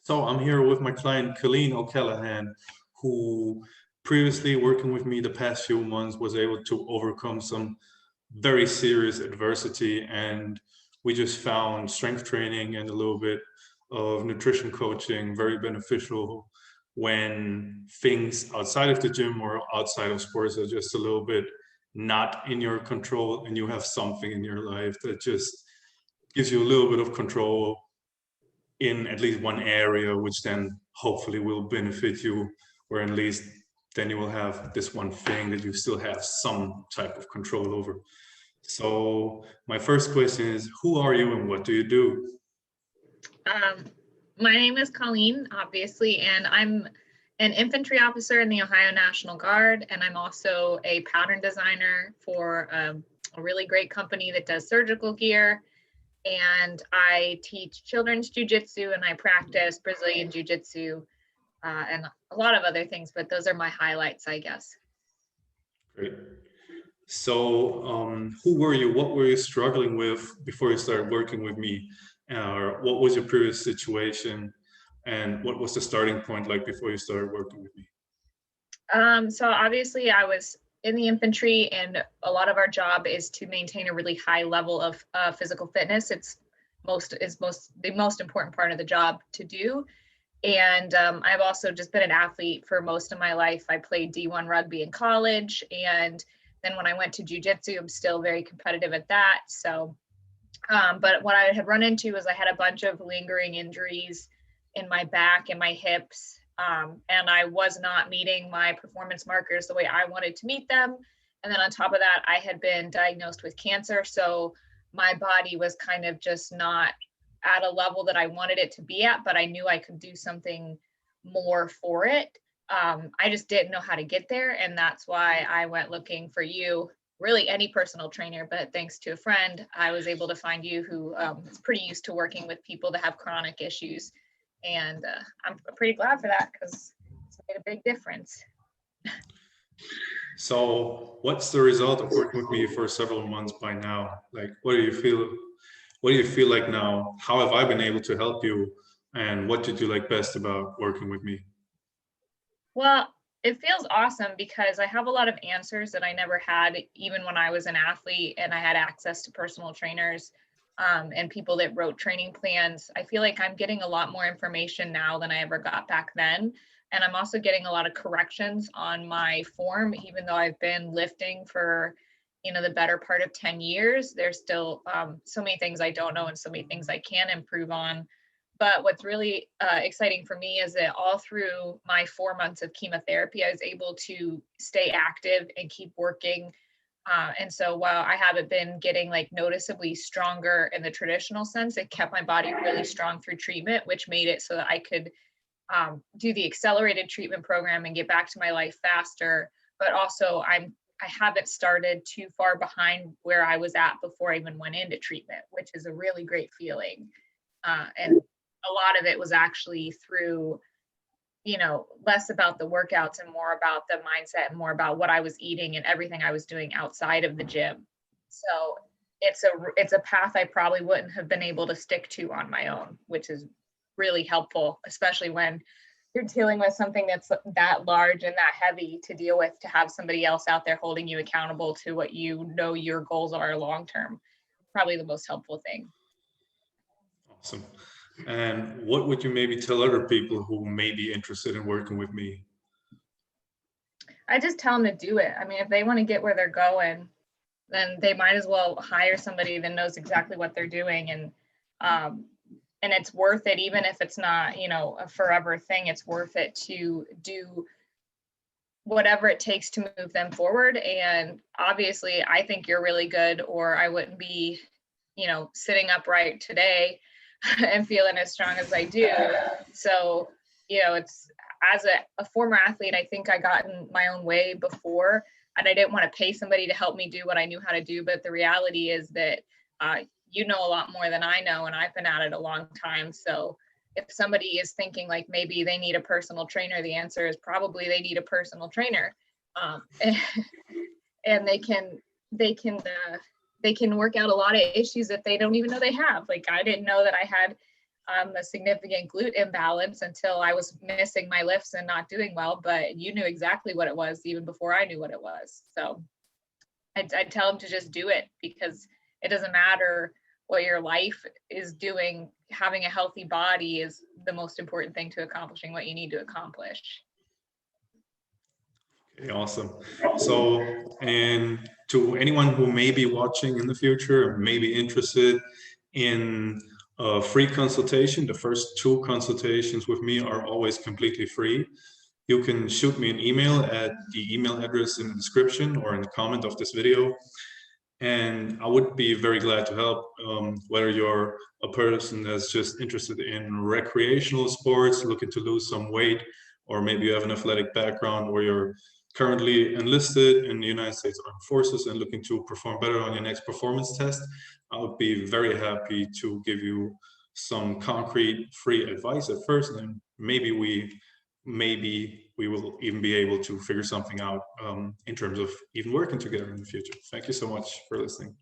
So I'm here with my client, Colleen O'Callaghan, who previously working with me the past few months was able to overcome some very serious adversity. And we just found strength training and a little bit of nutrition coaching very beneficial when things outside of the gym or outside of sports are just a little bit not in your control and you have something in your life that just gives you a little bit of control in at least one area, which then hopefully will benefit you, or at least then you will have this one thing that you still have some type of control over. So my first question is, who are you and what do you do? Um, my name is Colleen, obviously, and I'm an infantry officer in the Ohio National Guard, and I'm also a pattern designer for a really great company that does surgical gear. And I teach children's jujitsu, and I practice Brazilian jiu-jitsu and a lot of other things, but those are my highlights, I guess. Great. So who were you? What were you struggling with before you started working with me? Or what was your previous situation? And what was the starting point like before you started working with me? So obviously I was in the infantry, and a lot of our job is to maintain a really high level of physical fitness. It's the most important part of the job to do. And I've also just been an athlete for most of my life. I played D1 rugby in college, and then when I went to jujitsu, I'm still very competitive at that. So, but what I had run into was I had a bunch of lingering injuries in my back and my hips, and I was not meeting my performance markers the way I wanted to meet them. And then on top of that, I had been diagnosed with cancer. So my body was kind of just not at a level that I wanted it to be at, but I knew I could do something more for it. I just didn't know how to get there. And that's why I went looking for you, really any personal trainer, but thanks to a friend, I was able to find you who is pretty used to working with people that have chronic issues. And I'm pretty glad for that because it's made a big difference. So what's the result of working with me for several months by now? Like, what do you feel? What do you feel like now? How have I been able to help you? And what did you like best about working with me? Well, it feels awesome because I have a lot of answers that I never had, even when I was an athlete and I had access to personal trainers and people that wrote training plans. I feel like I'm getting a lot more information now than I ever got back then. And I'm also getting a lot of corrections on my form, even though I've been lifting for, the better part of 10 years. There's still so many things I don't know and so many things I can improve on. But what's really exciting for me is that all through my 4 months of chemotherapy, I was able to stay active and keep working. And so while I haven't been getting like noticeably stronger in the traditional sense, it kept my body really strong through treatment, which made it so that I could do the accelerated treatment program and get back to my life faster. But also I haven't started too far behind where I was at before I even went into treatment, which is a really great feeling. And a lot of it was actually through, less about the workouts and more about the mindset and more about what I was eating and everything I was doing outside of the gym. So it's a path I probably wouldn't have been able to stick to on my own, which is really helpful, especially when you're dealing with something that's that large and that heavy to deal with, to have somebody else out there holding you accountable to what your goals are long term. Probably the most helpful thing. Awesome. And what would you maybe tell other people who may be interested in working with me? I just tell them to do it. I mean, if they want to get where they're going, then they might as well hire somebody that knows exactly what they're doing. And it's worth it, even if it's not, a forever thing. It's worth it to do whatever it takes to move them forward. And obviously, I think you're really good, or I wouldn't be, sitting upright today and feeling as strong as I do. So, it's as a former athlete, I think I got in my own way before, and I didn't want to pay somebody to help me do what I knew how to do. But the reality is that you know a lot more than I know, and I've been at it a long time. So if somebody is thinking like maybe they need a personal trainer, the answer is probably they need a personal trainer, and they can work out a lot of issues that they don't even know they have. Like I didn't know that I had a significant glute imbalance until I was missing my lifts and not doing well, but you knew exactly what it was even before I knew what it was. So I'd tell them to just do it, because it doesn't matter what your life is doing. Having a healthy body is the most important thing to accomplishing what you need to accomplish. Okay, awesome. So, and to anyone who may be watching in the future, may be interested in a free consultation, the first 2 consultations with me are always completely free. You can shoot me an email at the email address in the description or in the comment of this video. And I would be very glad to help, whether you're a person that's just interested in recreational sports, looking to lose some weight, or maybe you have an athletic background, or you're currently enlisted in the United States Armed Forces and looking to perform better on your next performance test. I would be very happy to give you some concrete free advice at first, and maybe we will even be able to figure something out in terms of even working together in the future. Thank you so much for listening.